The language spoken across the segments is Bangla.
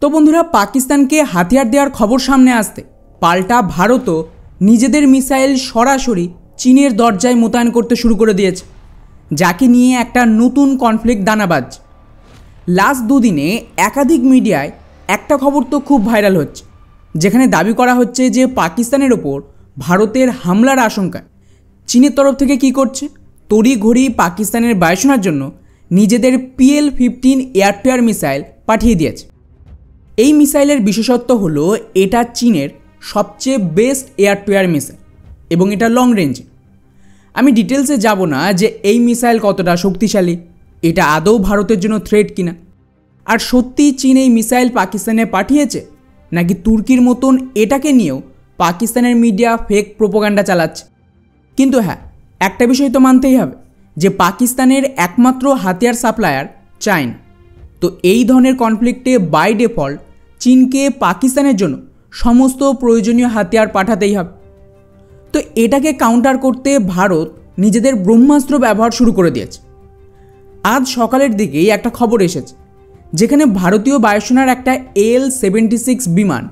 তো বন্ধুরা, পাকিস্তানকে হাতিয়ার দেওয়ার খবর সামনে আসতে পাল্টা ভারতও নিজেদের মিসাইল সরাসরি চীনের দরজায় মোতায়েন করতে শুরু করে দিয়েছে, যাকে নিয়ে একটা নতুন কনফ্লিক্ট দানা বাজছে। লাস্ট দুদিনে একাধিক মিডিয়ায় একটা খবর তো খুব ভাইরাল হচ্ছে, যেখানে দাবি করা হচ্ছে যে পাকিস্তানের ওপর ভারতের হামলার আশঙ্কায় চীনের তরফ থেকে কী করছে, তড়িঘড়ি পাকিস্তানের বায়ুসেনার জন্য নিজেদের PL-15 air two air missile পাঠিয়ে দিয়েছে। এই মিসাইলের বিশেষত্ব হলো এটা চীনের সবচেয়ে best air two air missile এবং এটা লং রেঞ্জে। আমি ডিটেলসে যাব না যে এই মিসাইল কতটা শক্তিশালী, এটা আদৌ ভারতের জন্য থ্রেট কিনা, আর সত্যিই চীন এই মিসাইল পাকিস্তানে পাঠিয়েছে নাকি তুর্কির মতন এটাকে নিয়েও পাকিস্তানের মিডিয়া ফেক প্রোপাগান্ডা চালাচ্ছে। কিন্তু হ্যাঁ, একটা বিষয় তো মানতেই হবে যে পাকিস্তানের একমাত্র হাতিয়ার সাপ্লায়ার চায়না। তো এই ধরনের কনফ্লিক্টে বাই ডিফল্ট চীনকে পাকিস্তানের জন্য সমস্ত প্রয়োজনীয় হাতিয়ার পাঠাতেই হবে। তো এটাকে কাউন্টার করতে ভারত নিজেদের ব্রহ্মাস্ত্র ব্যবহার শুরু করে দিয়েছে। আজ সকালের দিকেই একটা খবর এসেছে, যেখানে ভারতীয় বায়ুসেনার একটা AL-76 বিমান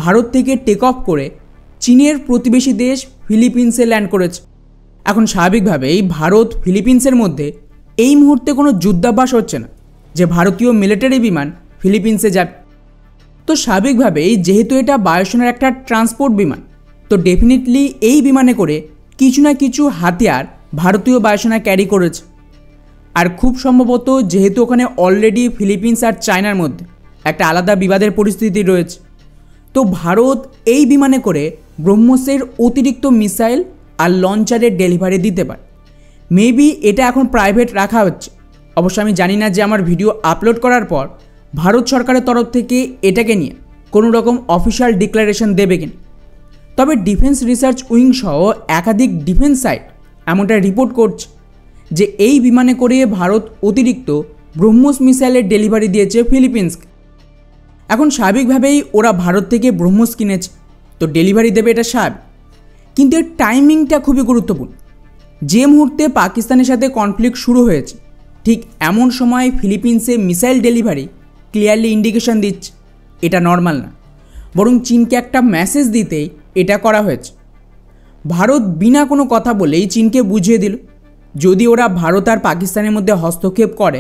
ভারত থেকে টেক অফ করে চীনের প্রতিবেশী দেশ ফিলিপিন্সে ল্যান্ড করেছে। এখন স্বাভাবিকভাবেই ভারত ফিলিপিন্সের মধ্যে এই মুহূর্তে কোনো যুদ্ধাভ্যাস হচ্ছে না যে ভারতীয় মিলিটারি বিমান ফিলিপিন্সে যাবে। তো স্বাভাবিকভাবেই যেহেতু এটা বায়ুসেনার একটা ট্রান্সপোর্ট বিমান, তো ডেফিনেটলি এই বিমানে করে কিছু না কিছু হাতিয়ার ভারতীয় বায়ুসেনা ক্যারি করেছে। আর খুব সম্ভবত যেহেতু ওখানে অলরেডি ফিলিপিন্স আর চায়নার মধ্যে একটা আলাদা বিবাদের পরিস্থিতি রয়েছে, তো ভারত এই বিমানে করে ব্রহ্মসের অতিরিক্ত মিসাইল আর লঞ্চারের ডেলিভারি দিতে পারে। মেবি এটা এখন প্রাইভেট রাখা হচ্ছে। অবশ্য আমি জানি না যে আমার ভিডিও আপলোড করার পর ভারত সরকারের তরফ থেকে এটাকে নিয়ে কোনো রকম অফিসিয়াল ডিক্লারেশন দেবে কিনা। তবে ডিফেন্স রিসার্চ উইং সহ একাধিক ডিফেন্স সাইট এমনটা রিপোর্ট করছে যে এই বিমানে করে ভারত অতিরিক্ত ব্রহ্মস মিসাইলের ডেলিভারি দিয়েছে ফিলিপিন্সকে। এখন স্বাভাবিকভাবেই ওরা ভারত থেকে ব্রহ্মস কিনেছে, তো ডেলিভারি দেবে, এটা স্বাভাবিক। কিন্তু এর টাইমিংটা খুবই গুরুত্বপূর্ণ। যে মুহূর্তে পাকিস্তানের সাথে কনফ্লিক্ট শুরু হয়েছে, ঠিক এমন সময় ফিলিপিন্সে মিসাইল ডেলিভারি ক্লিয়ারলি ইন্ডিকেশন দিচ্ছে এটা নর্মাল না, বরং চীনকে একটা মেসেজ দিতেই এটা করা হয়েছে। ভারত বিনা কোনো কথা বলেই চীনকে বুঝিয়ে দিল, যদি ওরা ভারত আর পাকিস্তানের মধ্যে হস্তক্ষেপ করে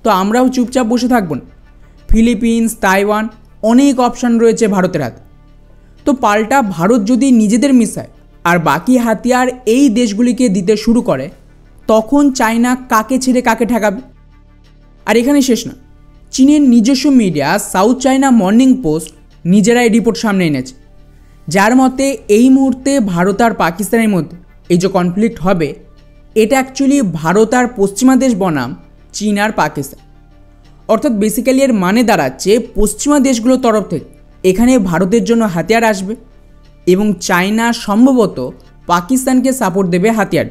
তো আমরাও চুপচাপ বসে থাকব না। ফিলিপিন্স, তাইওয়ান, অনেক অপশান রয়েছে ভারতের হাতে। তো পাল্টা ভারত যদি নিজেদের মিসাইল আর বাকি হাতিয়ার এই দেশগুলিকে দিতে শুরু করে, তখন চায়না কাকে ছেড়ে কাকে ঠেকাবে? আর এখানে শেষ না, চীনের নিজস্ব media south China morning post নিজেরাই রিপোর্ট সামনে এনেছে, যার মতে এই মুহূর্তে ভারত আর পাকিস্তানের মধ্যে এই যে কনফ্লিক্ট হবে, এটা অ্যাকচুয়ালি ভারত আর পশ্চিমা দেশ বনাম চীন আর পাকিস্তান। অর্থাৎ বেসিক্যালি এর মানে দাঁড়াচ্ছে পশ্চিমা দেশগুলোর তরফ থেকে এখানে ভারতের জন্য হাতিয়ার আসবে এবং চায়না সম্ভবত পাকিস্তানকে সাপোর্ট দেবে হাতিয়ার।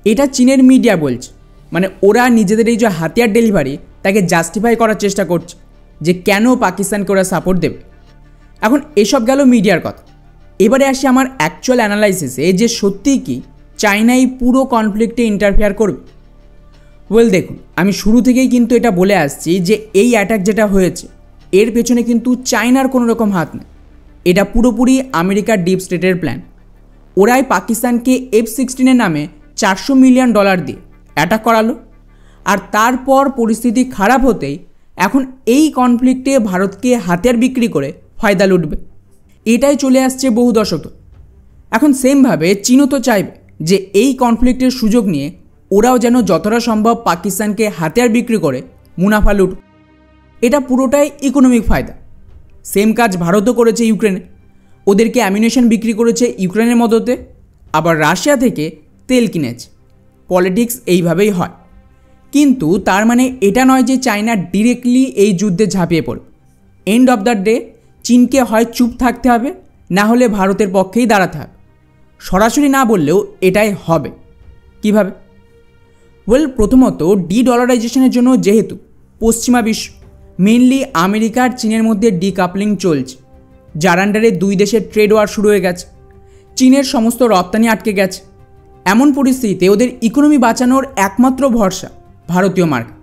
এটা চীনের মিডিয়া বলছে, মানে ওরা নিজেদের এই যে হাতিয়ার ডেলিভারি তাকে জাস্টিফাই করার চেষ্টা করছে যে কেন পাকিস্তানকে ওরা সাপোর্ট দেবে। এখন এসব গেল মিডিয়ার কথা। এবারে আসি আমার অ্যাকচুয়াল অ্যানালাইসিসে, যে সত্যিই কি চায়না এই পুরো কনফ্লিক্টে ইন্টারফেয়ার করবে। ওয়েল দেখুন, আমি শুরু থেকেই কিন্তু এটা বলে আসছি যে এই অ্যাটাক যেটা হয়েছে এর পেছনে কিন্তু চায়নার কোনো রকম হাত নেই। এটা পুরোপুরি আমেরিকার ডিপ স্টেটের প্ল্যান। ওরাই পাকিস্তানকে F-16 নামে $400 মিলিয়ন দিয়ে অ্যাটাক করালো, আর তারপর পরিস্থিতি খারাপ হতেই এখন এই কনফ্লিক্টে ভারতকে হাতিয়ার বিক্রি করে ফায়দা লুটবে। এটাই চলে আসছে বহু দশক। এখন সেমভাবে চীনও তো চাইবে যে এই কনফ্লিক্টের সুযোগ নিয়ে ওরাও যেন যতটা সম্ভব পাকিস্তানকে হাতিয়ার বিক্রি করে মুনাফা লুট। এটা পুরোটাই ইকোনমিক ফায়দা। সেম কাজ ভারতও করেছে ইউক্রেনে। ওদেরকে অ্যামিনেশন বিক্রি করেছে ইউক্রেনের মদতে, আবার রাশিয়া থেকে তেল কিনেছে। পলিটিক্স এইভাবেই হয়। কিন্তু তার মানে এটা নয় যে চায়না ডিরেক্টলি এই যুদ্ধে ঝাঁপিয়ে পড়বে। এন্ড অফ দ্য ডে চীনকে হয় চুপ থাকতে হবে, না হলে ভারতের পক্ষেই দাঁড়াতে হবে। সরাসরি না বললেও এটাই হবে। কিভাবে? ওয়েল, প্রথমত ডি-ডলারাইজেশনের জন্য যেহেতু পশ্চিমা বিশ্ব, মেনলি আমেরিকা আর চীনের মধ্যে ডিকাপলিং চলছে, যার আন্ডারে দুই দেশের ট্রেড ওয়ার শুরু হয়ে গেছে। চীনের সমস্ত রপ্তানি আটকে গেছে। এমন পরিস্থিতিতে ওদের ইকোনমি বাঁচানোর একমাত্র ভরসা ভারতীয় মার্কেট।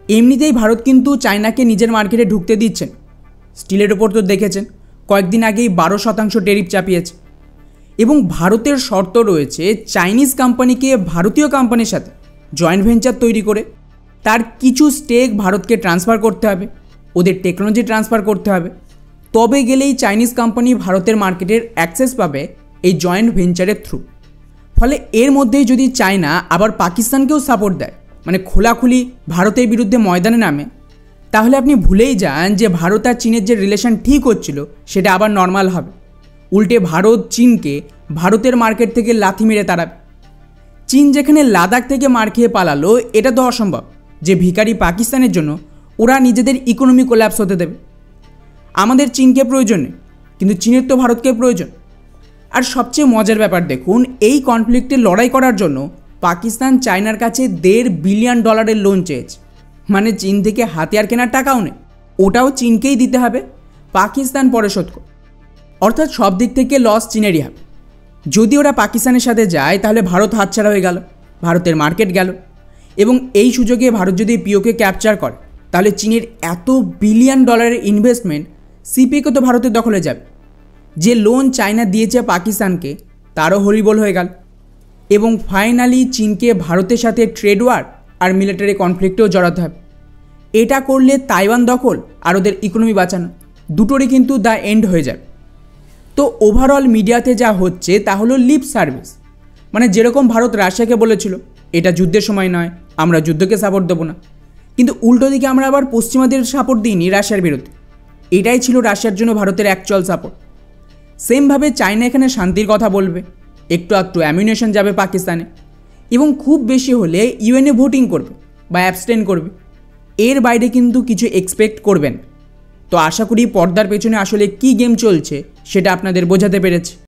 এমনিতেই ভারত কিন্তু চায়নাকে নিজের মার্কেটে ঢুকতে দিচ্ছেন। স্টিলের ওপর তো দেখেছেন কয়েকদিন আগেই 12% ট্যারিফ চাপিয়েছে। এবং ভারতের শর্ত রয়েছে চাইনিজ কোম্পানিকে ভারতীয় কোম্পানির সাথে জয়েন্ট ভেঞ্চার তৈরি করে তার কিছু স্টেক ভারতকে ট্রান্সফার করতে হবে, ওদের টেকনোলজি ট্রান্সফার করতে হবে, তবে গেলেই চাইনিজ কোম্পানি ভারতের মার্কেটের অ্যাক্সেস পাবে এই জয়েন্ট ভেঞ্চারের থ্রু। ফলে এর মধ্যেই যদি চায়না আবার পাকিস্তানকেও সাপোর্ট দেয়, মানে খোলাখুলি ভারতের বিরুদ্ধে ময়দানে নামে, তাহলে আপনি ভুলেই যান যে ভারত আর চীনের যে রিলেশন ঠিক হচ্ছিল সেটা আবার নর্মাল হবে। উল্টে ভারত চীনকে ভারতের মার্কেট থেকে লাথি মেরে তাড়াবে। চীন যেখানে লাদাখ থেকে মার খেয়ে পালালো, এটা তো অসম্ভব যে ভিখারি পাকিস্তানের জন্য ওরা নিজেদের ইকোনমি কোল্যাপস হতে দেবে। আমাদের চীনকে প্রয়োজন নেই, কিন্তু চীনের তো ভারতকে প্রয়োজন। আর সবচেয়ে মজার ব্যাপার দেখুন, এই কনফ্লিক্টে লড়াই করার জন্য পাকিস্তান চায়নার কাছে $1.5 বিলিয়ন লোন চেয়েছে। মানে চীন থেকে হাতিয়ার কেনার টাকাও নেই, ওটাও চীনকেই দিতে হবে, পাকিস্তান পরে শোধ করবে। অর্থাৎ সব দিক থেকে লস চীনেরই হবে। যদি ওরা পাকিস্তানের সাথে যায় তাহলে ভারত হাতছাড়া হয়ে গেল, ভারতের মার্কেট গেল। এবং এই সুযোগে ভারত যদি পিওকে ক্যাপচার করে তাহলে চীনের এত $1 বিলিয়ন ইনভেস্টমেন্ট সিপিকে তো ভারতের দখলে যাবে। যে লোন চায়না দিয়েছে পাকিস্তানকে তারও হরিবোল হয়ে গেল। এবং ফাইনালি চীনকে ভারতের সাথে ট্রেড ওয়ার আর মিলিটারি কনফ্লিক্টেও জড়াতে হবে। এটা করলে তাইওয়ান দখল আর ওদের ইকোনমি বাঁচানো দুটোরই কিন্তু দ্য এন্ড হয়ে যাবে। তো ওভারঅল মিডিয়াতে যা হচ্ছে তা হলো লিপ সার্ভিস। মানে যেরকম ভারত রাশিয়াকে বলেছিল এটা যুদ্ধের সময় নয়, আমরা যুদ্ধকে সাপোর্ট দেবো না, কিন্তু উল্টো দিকে আমরা আবার পশ্চিমাদের সাপোর্ট দিইনি রাশিয়ার বিরুদ্ধে। এটাই ছিল রাশিয়ার জন্য ভারতের অ্যাকচুয়াল সাপোর্ট। সেমভাবে চায়না এখানে শান্তির কথা বলবে, একটু একটু অ্যামিউনেশন যাবে পাকিস্তানে, এবং খুব বেশি হলে ইউএনএ ভোটিং করবে বা অ্যাবস্টেন করবে। এর বাইরে কিন্তু কিছু এক্সপেক্ট করবেন। তো আশা করি পর্দার পেছনে আসলে কী গেম চলছে সেটা আপনাদের বোঝাতে পেরেছে।